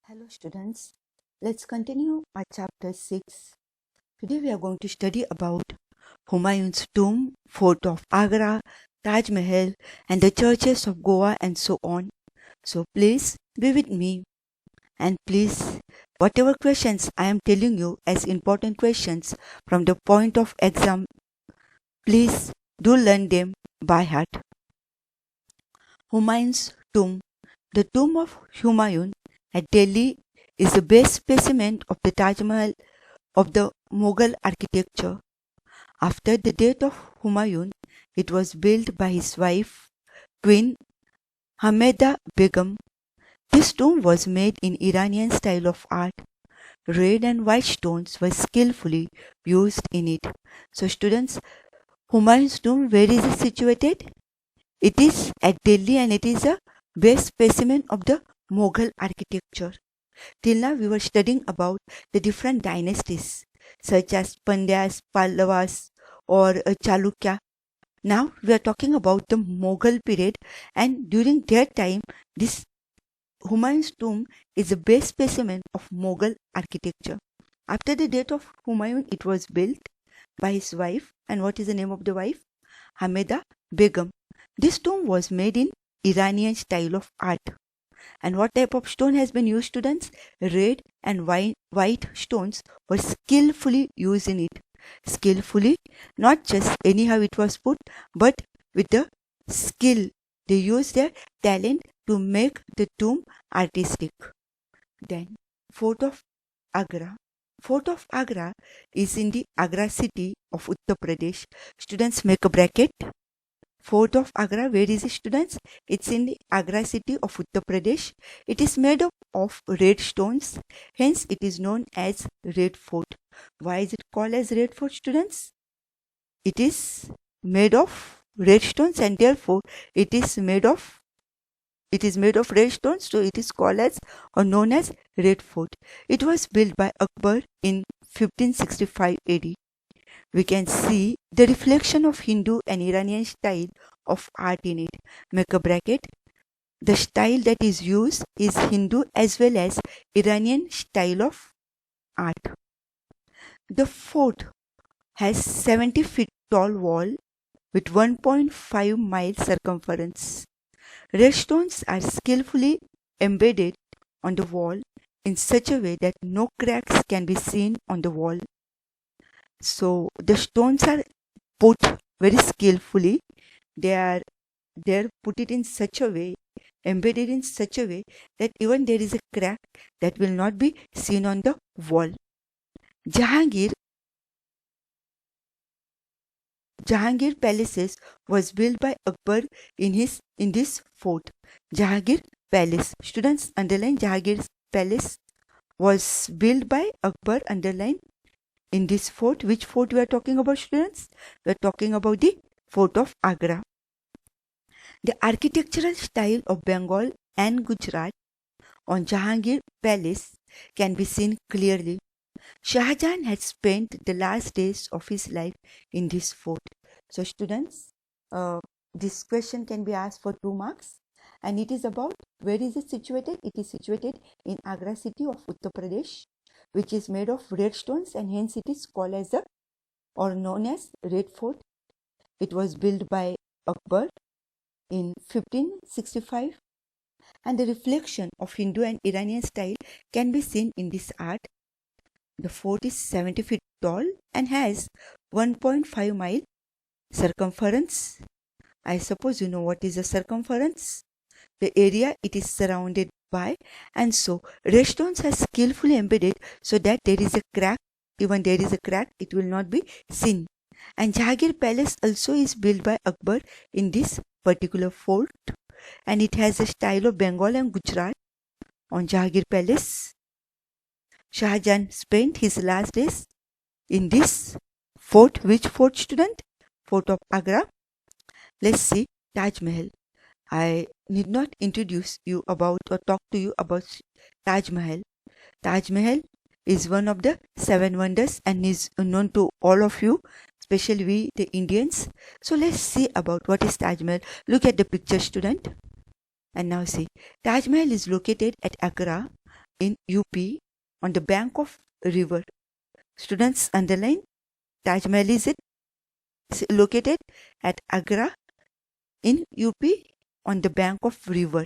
Hello students, let's continue our chapter 6. Today we are going to study about Humayun's tomb, Fort of Agra, Taj Mahal and the churches of Goa and so on. So please be with me and please whatever questions I am telling you as important questions from the point of exam, please do learn them by heart. Humayun's tomb. The tomb of Humayun at Delhi is the best specimen of the Taj Mahal of the Mughal architecture. After the death of Humayun, it was built by his wife, Queen Hameda Begum. This tomb was made in Iranian style of art. Red and white stones were skillfully used in it. So students, Humayun's tomb, where is it situated? It is at Delhi and it is a best specimen of the Mughal architecture. Till now we were studying about the different dynasties such as Pandyas, Pallavas or Chalukya. Now we are talking about the Mughal period, and during that time this Humayun's tomb is the best specimen of Mughal architecture. After the death of Humayun, it was built by his wife. And what is the name of the wife? Hameda Begum. This tomb was made in Iranian style of art. And what type of stone has been used, students? Red and white stones were skillfully used in it. Skillfully, not just anyhow it was put, but with the skill. They used their talent to make the tomb artistic. Then, Fort of Agra. Fort of Agra is in the Agra city of Uttar Pradesh. Students, make a bracket. Fort of Agra, where is it, students? It's in the Agra city of Uttar Pradesh. It is made up of red stones, hence it is known as Red Fort. Why is it called as Red Fort, students? It is made of red stones and therefore it is made of red stones, so it is called as or known as Red Fort. It was built by Akbar in 1565 AD. We can see the reflection of Hindu and Iranian style of art in it. Make a bracket. The style that is used is Hindu as well as Iranian style of art. The fort has 70 feet tall wall with 1.5 mile circumference. Red stones are skillfully embedded on the wall in such a way that no cracks can be seen on the wall. So the stones are put very skillfully. They are put it in such a way, embedded in such a way that even there is a crack that will not be seen on the wall. Jahangir Palaces was built by Akbar in this fort. Jahangir Palace. Students, underline Jahangir Palace was built by Akbar, underline in this fort. Which fort we are talking about, students? We are talking about the Fort of Agra. The architectural style of Bengal and Gujarat on Jahangir Palace can be seen clearly. Shah Jahan had spent the last days of his life in this fort. So students, this question can be asked for 2 marks, and it is about where is it situated? It is situated in Agra city of Uttar Pradesh, which is made of red stones and hence it is called as or known as Red Fort. It was built by Akbar in 1565, and the reflection of Hindu and Iranian style can be seen in this art. The fort is 70 feet tall and has 1.5 mile circumference. I suppose you know what is the circumference. The area it is surrounded by, and so red stones are skillfully embedded so that there is a crack. Even there is a crack, it will not be seen. And Jahangir Palace also is built by Akbar in this particular fort, and it has a style of Bengal and Gujarat. On Jahangir Palace, Shah Jahan spent his last days in this fort. Which fort, student? Fort of Agra. Let's see Taj Mahal. I need not introduce you about or talk to you about Taj Mahal. Taj Mahal is one of the 7 wonders and is known to all of you, especially we the Indians. So let's see about what is Taj Mahal. Look at the picture, student. And now see, Taj Mahal is located at Agra in UP on the bank of river. Students underline, Taj Mahal is located at Agra in UP on the bank of river.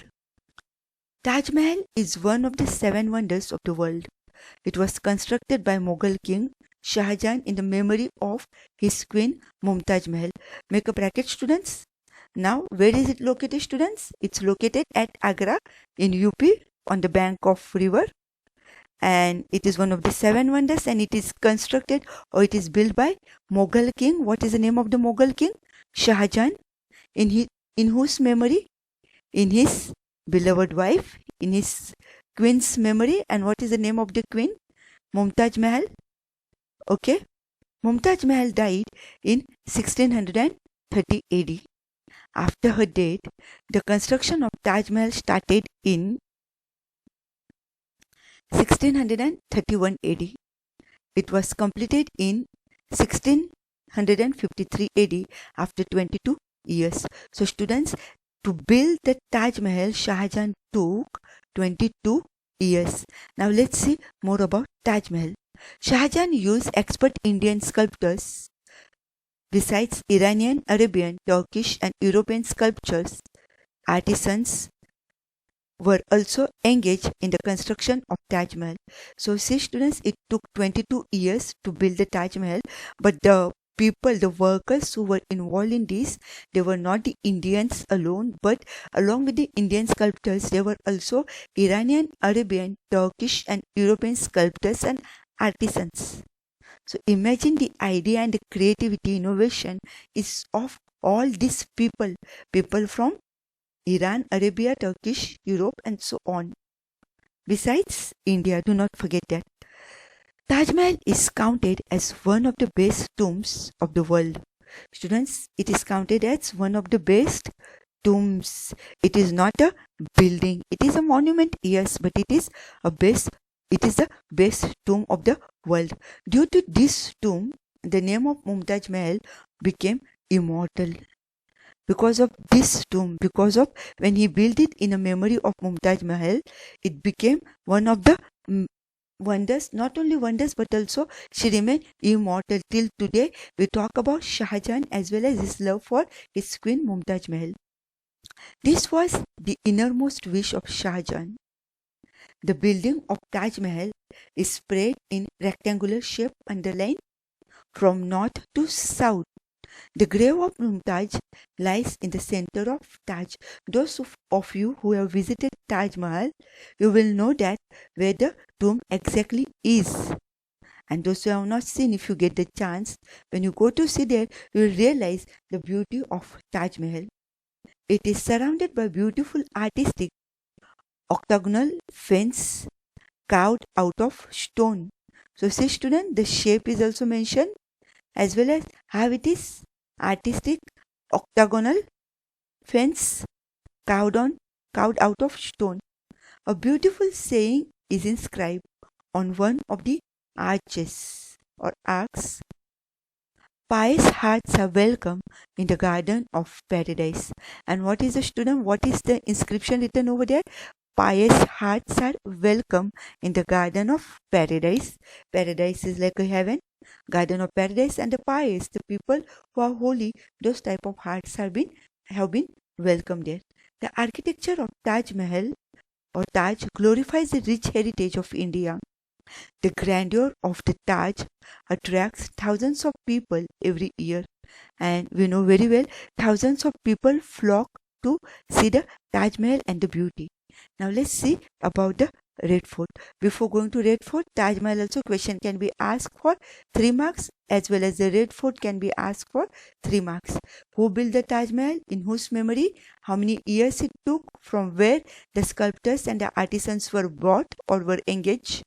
Taj Mahal is one of the 7 wonders of the world. It was constructed by Mughal king Shah Jahan in the memory of his queen Mumtaz Mahal. Make a bracket, students. Now, where is it located, students? It's located at Agra in UP on the bank of river. And it is one of the 7 wonders, and it is constructed, or it is built by Mughal king. What is the name of the Mughal king? Shah Jahan. In whose memory? In his beloved wife, in his queen's memory. And what is the name of the queen? Mumtaz Mahal. Okay. Mumtaz Mahal died in 1630 AD. After her death, the construction of Taj Mahal started in 1631 AD. It was completed in 1653 AD after 22 years. So students, to build the Taj Mahal, Shah Jahan took 22 years. Now let's see more about Taj Mahal. Shah Jahan used expert Indian sculptors. Besides Iranian, Arabian, Turkish and European sculptors, artisans were also engaged in the construction of Taj Mahal. So see students, it took 22 years to build the Taj Mahal, but the people, the workers who were involved in this, they were not the Indians alone, but along with the Indian sculptors, there were also Iranian, Arabian, Turkish and European sculptors and artisans. So imagine the idea and the creativity, innovation is of all these people from Iran, Arabia, Turkish, Europe and so on. Besides India, do not forget that. Taj Mahal is counted as one of the best tombs of the world. Students, it is counted as one of the best tombs. It is not a building. It is a monument, yes, but it is the best tomb of the world. Due to this tomb, the name of Mumtaz Mahal became immortal. Because of this tomb, because of when he built it in a memory of Mumtaz Mahal, it became one of the wonders, not only wonders, but also she remained immortal. Till today, we talk about Shah Jahan as well as his love for his queen Mumtaz Mahal. This was the innermost wish of Shah Jahan. The building of Taj Mahal is spread in rectangular shape, underlined from north to south. The grave of Mumtaz lies in the center of Taj. Those of you who have visited Taj Mahal, you will know that where the tomb exactly is. And those who have not seen, if you get the chance, when you go to see there, you will realize the beauty of Taj Mahal. It is surrounded by beautiful artistic octagonal fence carved out of stone. So see student, the shape is also mentioned as well as how it is artistic octagonal fence carved out of stone. A beautiful saying is inscribed on one of the arches or arcs. Pious hearts are welcome in the garden of paradise. And what is the student? What is the inscription written over there? Pious hearts are welcome in the garden of paradise. Paradise is like a heaven, garden of paradise, and the pious, the people who are holy, those type of hearts have been welcomed there. The architecture of Taj Mahal or Taj glorifies the rich heritage of India. The grandeur of the Taj attracts thousands of people every year, and we know very well thousands of people flock to see the Taj Mahal and the beauty. Now let's see about the Red Fort. Before going to Red Fort, Taj Mahal also question can be asked for 3 marks, as well as the Red Fort can be asked for 3 marks. Who built the Taj Mahal? In whose memory? How many years it took? From where the sculptors and the artisans were brought or were engaged?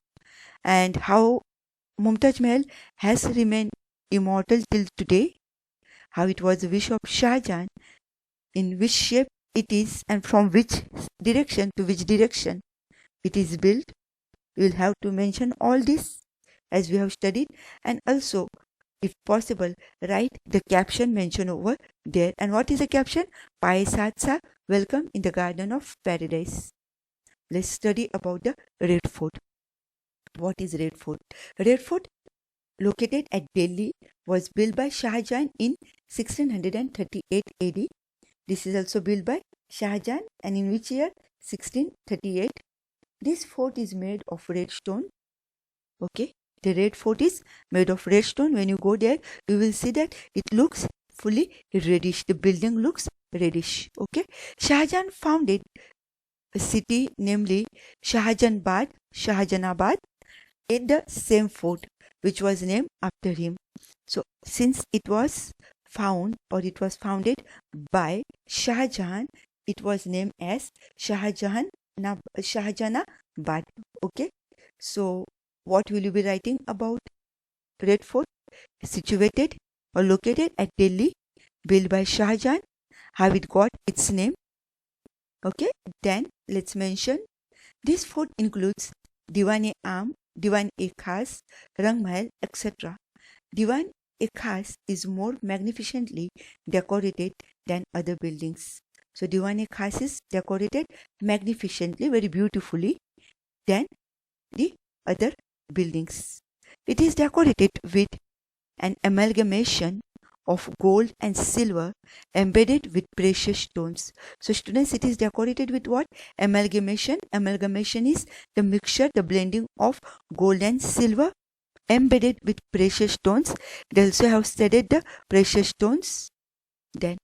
And how Mumtaz Mahal has remained immortal till today? How it was the wish of Shah Jahan? In which shape it is, and from which direction to which direction it is built? You will have to mention all this as we have studied, and also, if possible, write the caption mentioned over there. And what is the caption? Pious hearts are welcome in the garden of paradise. let's study about the Red Fort. What is Red Fort? Red Fort, located at Delhi, was built by Shah Jahan in 1638 AD. This is also built by Shah Jahan, and in which year? 1638. This fort is made of red stone. Okay, the Red Fort is made of red stone. When you go there, you will see that it looks fully reddish. The building looks reddish. Okay, Shah Jahan founded a city, namely Shahjahanabad, in the same fort, which was named after him. So, since it was founded by Shah Jahan, it was named as Shahjahanabad. Okay, so what will you be writing about Red Fort? Situated or located at Delhi, built by Shah Jahan. How it got its name? Okay, then let's mention this fort includes Diwan-e-Aam, Diwan-e-Khas, Rang Mahal, etc. Diwan-e-Khas is more magnificently decorated than other buildings. So Diwan-e-Khas is decorated magnificently, very beautifully than the other buildings. It is decorated with an amalgamation of gold and silver embedded with precious stones. So students, it is decorated with what? Amalgamation. Amalgamation is the mixture, the blending of gold and silver embedded with precious stones. They also have studied the precious stones. Then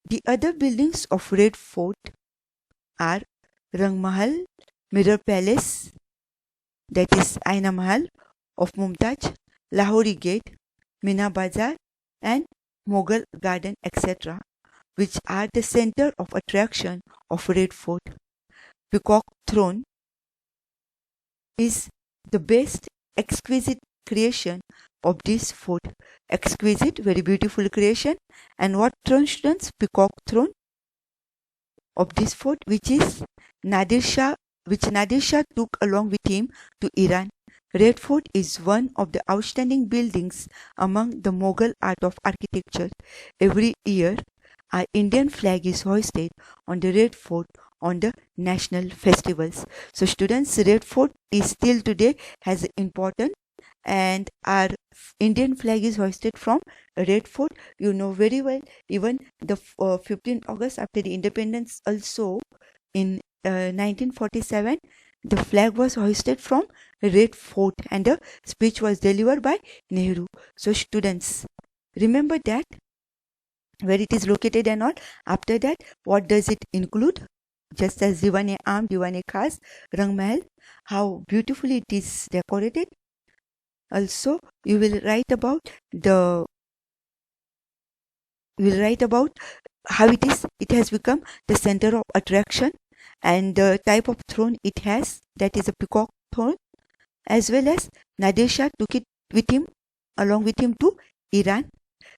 the other buildings of Red Fort are Rang Mahal, Mirror Palace, that is Aina Mahal of Mumtaz, Lahori Gate, Mina Bazar, and Mughal Garden, etc., which are the center of attraction of Red Fort. Peacock Throne is the best exquisite creation of this fort. Exquisite, very beautiful creation. And what throne, students? Peacock Throne of this fort, which Nadir Shah took along with him to Iran. Red Fort is one of the outstanding buildings among the Mughal art of architecture. Every year, our Indian flag is hoisted on the Red Fort on the national festivals. So students, Red Fort is still today has important, and our Indian flag is hoisted from Red Fort. You know very well, even the 15th August after the independence also in 1947, the flag was hoisted from Red Fort and the speech was delivered by Nehru. So students, remember that, where it is located and all. After that, what does it include? Just as Diwan-e-Aam, Diwan-e-Khas, Rang Mahal, how beautifully it is decorated. Also, you will write about how it has become the center of attraction, and the type of throne it has, that is a peacock throne, as well as Nadir Shah took it with him, along with him to Iran.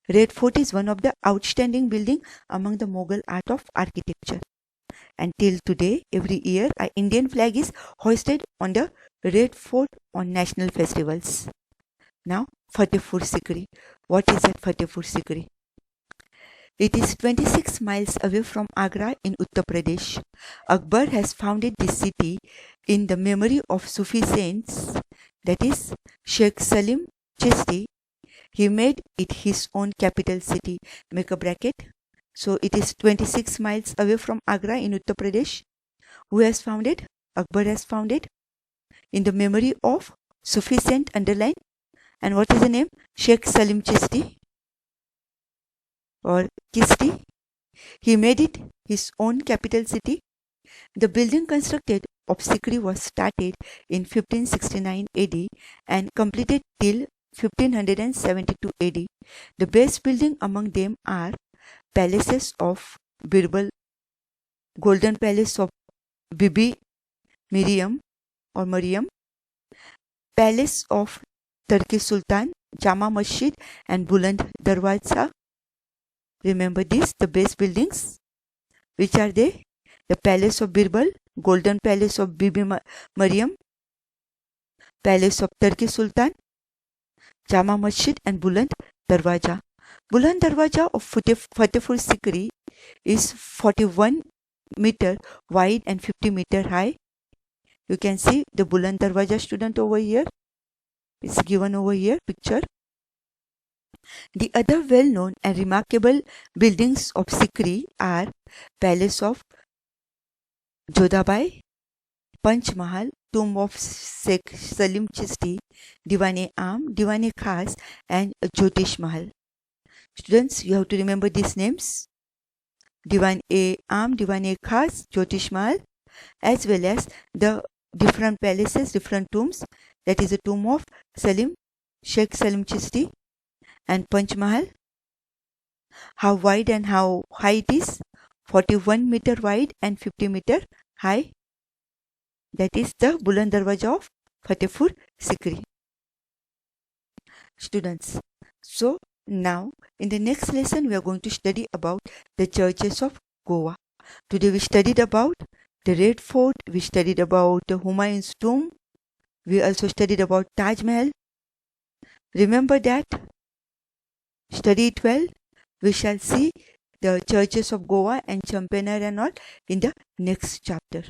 Red Fort is one of the outstanding building among the Mughal art of architecture. And till today, every year, our Indian flag is hoisted on the Red Fort on national festivals. Now, Fatehpur Sikri. What is that Fatehpur Sikri? It is 26 miles away from Agra in Uttar Pradesh. Akbar has founded this city in the memory of Sufi saints, that is Sheikh Salim Chishti. He made it his own capital city. Make a bracket. So it is 26 miles away from Agra in Uttar Pradesh. Who has founded? Akbar has founded in the memory of Sufi saint, underline. And what is the name? Sheikh Salim Chishti or Chishti. He made it his own capital city. The building constructed of Sikri was started in 1569 AD and completed till 1572 AD. The best building among them are palaces of Birbal, Golden Palace of Bibi Miriam or Mariam, Palace of Turki Sultan, Jama Masjid and Buland Darwaza. Remember this, the best buildings. Which are they? The Palace of Birbal, Golden Palace of Bibi Mariam, Palace of Turki Sultan, Jama Masjid and Buland Darwaja. Buland Darwaja of Fatehpur Sikri is 41 meter wide and 50 meter high. You can see the Buland Darwaja, student, over here. It's given over here, picture. The other well-known and remarkable buildings of Sikri are Palace of Jodhabai, Panch Mahal, Tomb of Sheikh Salim Chishti, Diwan-e-Aam, Diwan-e-Khas, and Jyotish Mahal. Students, you have to remember these names: Diwan-e-Aam, Diwan-e-Khas, Jyotish Mahal, as well as the different palaces, different tombs. That is the tomb of Sheikh Salim Chishti, and Panch Mahal. How wide and how high it is? 41 meter wide and 50 meter high. That is the Buland Darwaja of Fatehpur Sikri. Students, so now in the next lesson we are going to study about the churches of Goa. Today we studied about the Red Fort, we studied about Humayun's tomb, we also studied about Taj Mahal. Remember that, study it well. We shall see the churches of Goa and Champaner and all in the next chapter.